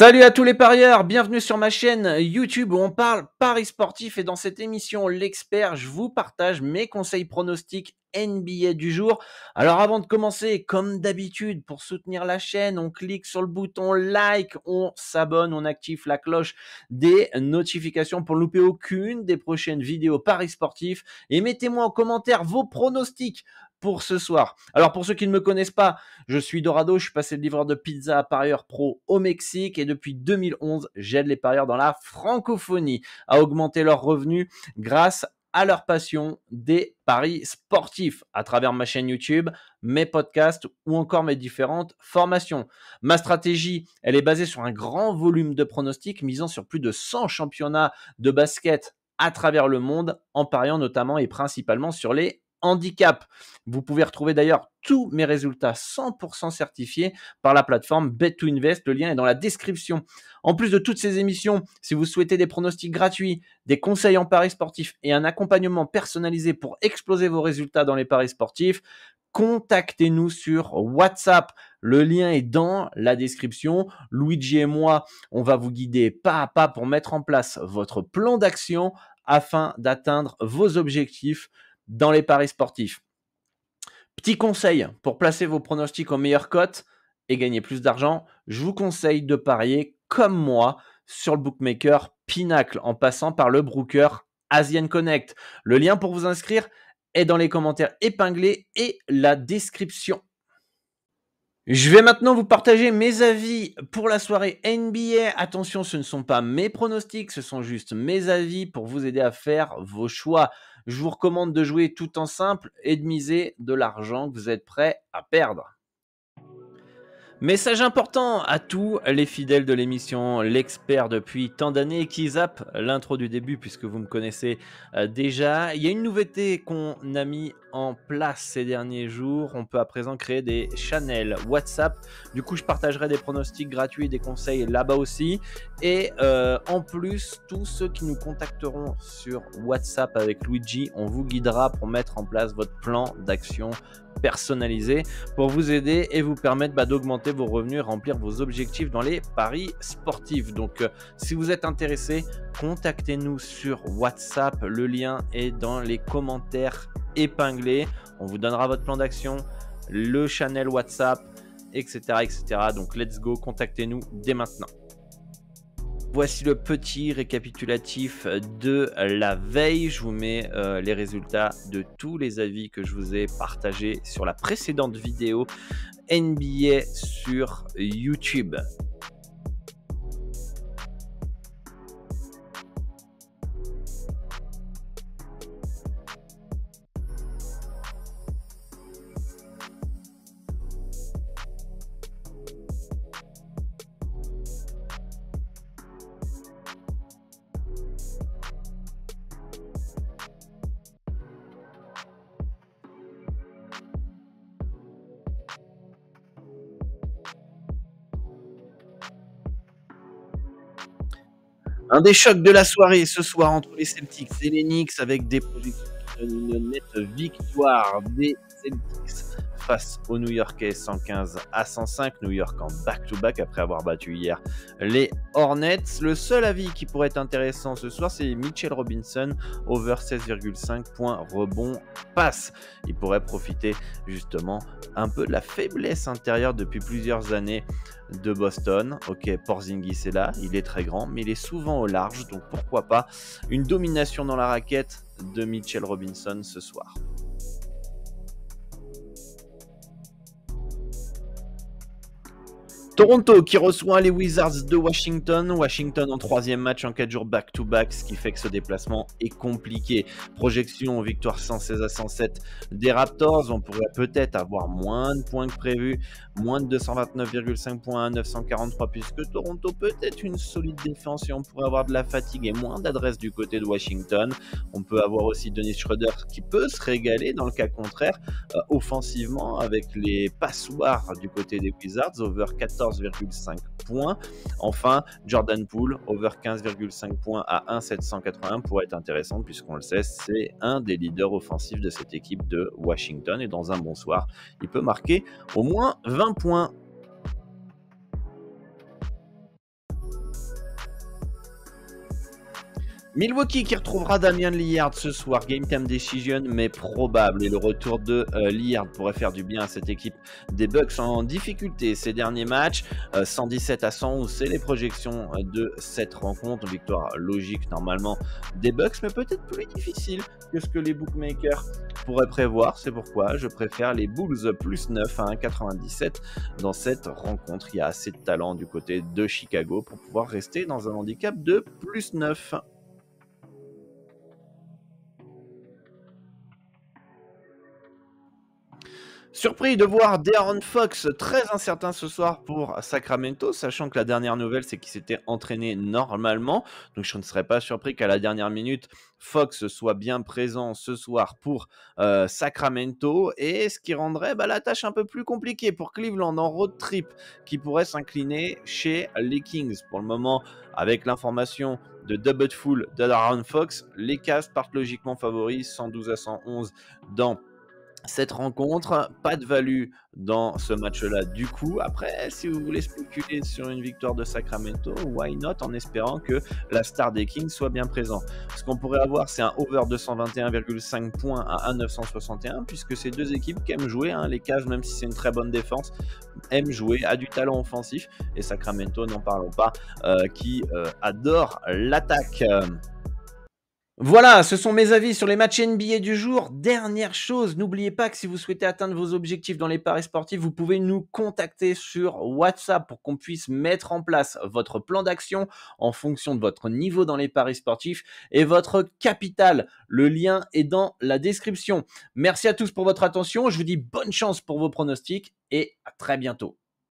Salut à tous les parieurs, bienvenue sur ma chaîne YouTube où on parle paris sportif et dans cette émission L'expert, je vous partage mes conseils pronostics NBA du jour. Alors avant de commencer, comme d'habitude, pour soutenir la chaîne, on clique sur le bouton like, on s'abonne, on active la cloche des notifications pour ne louper aucune des prochaines vidéos paris sportifs et mettez-moi en commentaire vos pronostics pour ce soir. Alors pour ceux qui ne me connaissent pas, je suis Dorado, je suis passé de livreur de pizza à parieur pro au Mexique et depuis 2011, j'aide les parieurs dans la francophonie à augmenter leurs revenus grâce à leur passion des paris sportifs à travers ma chaîne YouTube, mes podcasts ou encore mes différentes formations. Ma stratégie, elle est basée sur un grand volume de pronostics misant sur plus de 100 championnats de basket à travers le monde en pariant notamment et principalement sur les handicaps. Vous pouvez retrouver d'ailleurs tous mes résultats 100% certifiés par la plateforme Bet2Invest. Le lien est dans la description. En plus de toutes ces émissions, si vous souhaitez des pronostics gratuits, des conseils en paris sportifs et un accompagnement personnalisé pour exploser vos résultats dans les paris sportifs, contactez-nous sur WhatsApp. Le lien est dans la description. Luigi et moi, on va vous guider pas à pas pour mettre en place votre plan d'action afin d'atteindre vos objectifs dans les paris sportifs. Petit conseil pour placer vos pronostics aux meilleures cotes et gagner plus d'argent, je vous conseille de parier comme moi sur le bookmaker Pinacle en passant par le broker Asian Connect. Le lien pour vous inscrire est dans les commentaires épinglés et la description. Je vais maintenant vous partager mes avis pour la soirée NBA. Attention, ce ne sont pas mes pronostics, ce sont juste mes avis pour vous aider à faire vos choix. Je vous recommande de jouer tout en simple et de miser de l'argent que vous êtes prêt à perdre. Message important à tous les fidèles de l'émission L'expert depuis tant d'années qui zappent l'intro du début puisque vous me connaissez déjà. Il y a une nouveauté qu'on a mis en place ces derniers jours. On peut à présent créer des channels WhatsApp. Du coup, je partagerai des pronostics gratuits et des conseils là-bas aussi. Et en plus, tous ceux qui nous contacteront sur WhatsApp avec Luigi, on vous guidera pour mettre en place votre plan d'action personnalisé pour vous aider et vous permettre d'augmenter vos revenus et remplir vos objectifs dans les paris sportifs. Donc, si vous êtes intéressé, contactez-nous sur WhatsApp. Le lien est dans les commentaires épinglés. On vous donnera votre plan d'action, le channel WhatsApp, etc., etc. Donc, let's go, contactez-nous dès maintenant. Voici le petit récapitulatif de la veille. Je vous mets les résultats de tous les avis que je vous ai partagés sur la précédente vidéo NBA sur YouTube. Un des chocs de la soirée ce soir entre les Celtics et les Knicks avec des projections qui donnent une nette victoire des Celtics face aux New-Yorkais 115-105. New York en back-to-back après avoir battu hier les Hornets. Le seul avis qui pourrait être intéressant ce soir, c'est Mitchell Robinson, over 16,5 points, rebond, passe. Il pourrait profiter justement un peu de la faiblesse intérieure depuis plusieurs années de Boston. Ok, Porzingis est là, il est très grand, mais il est souvent au large, donc pourquoi pas une domination dans la raquette de Mitchell Robinson ce soir. Toronto qui reçoit les Wizards de Washington. Washington en troisième match en 4 jours back-to-back, ce qui fait que ce déplacement est compliqué. Projection victoire 116-107 des Raptors. On pourrait peut-être avoir moins de points que prévu, moins de 229,5 points à 943, puisque Toronto peut être une solide défense et on pourrait avoir de la fatigue et moins d'adresse du côté de Washington. On peut avoir aussi Dennis Schroeder qui peut se régaler dans le cas contraire offensivement avec les passoires du côté des Wizards, over 14,5 points. Enfin, Jordan Poole, over 15,5 points à 1,781 pourrait être intéressant puisqu'on le sait, c'est un des leaders offensifs de cette équipe de Washington et dans un bon soir, il peut marquer au moins 20 points. Milwaukee qui retrouvera Damian Lillard ce soir, game time decision, mais probable. Et le retour de Lillard pourrait faire du bien à cette équipe des Bucks en difficulté ces derniers matchs. 117 à 111, c'est les projections de cette rencontre. Victoire logique normalement des Bucks, mais peut-être plus difficile que ce que les bookmakers pourraient prévoir. C'est pourquoi je préfère les Bulls plus 9 à 1,97 dans cette rencontre. Il y a assez de talent du côté de Chicago pour pouvoir rester dans un handicap de plus 9. Surpris de voir De'Aaron Fox très incertain ce soir pour Sacramento, sachant que la dernière nouvelle, c'est qu'il s'était entraîné normalement. Donc je ne serais pas surpris qu'à la dernière minute, Fox soit bien présent ce soir pour Sacramento. Et ce qui rendrait la tâche un peu plus compliquée pour Cleveland en road trip, qui pourrait s'incliner chez les Kings. Pour le moment, avec l'information de double full de De'Aaron Fox, les Cavs partent logiquement favoris, 112 à 111 dans cette rencontre. Pas de value dans ce match-là du coup. Après, si vous voulez spéculer sur une victoire de Sacramento, why not, en espérant que la star des Kings soit bien présent. Ce qu'on pourrait avoir, c'est un over 221,5 points à 1,961, puisque ces deux équipes qui aiment jouer, les Cavs, même si c'est une très bonne défense, aiment jouer, a du talent offensif, et Sacramento, n'en parlons pas, qui adore l'attaque. Voilà, ce sont mes avis sur les matchs NBA du jour. Dernière chose, n'oubliez pas que si vous souhaitez atteindre vos objectifs dans les paris sportifs, vous pouvez nous contacter sur WhatsApp pour qu'on puisse mettre en place votre plan d'action en fonction de votre niveau dans les paris sportifs et votre capital. Le lien est dans la description. Merci à tous pour votre attention. Je vous dis bonne chance pour vos pronostics et à très bientôt.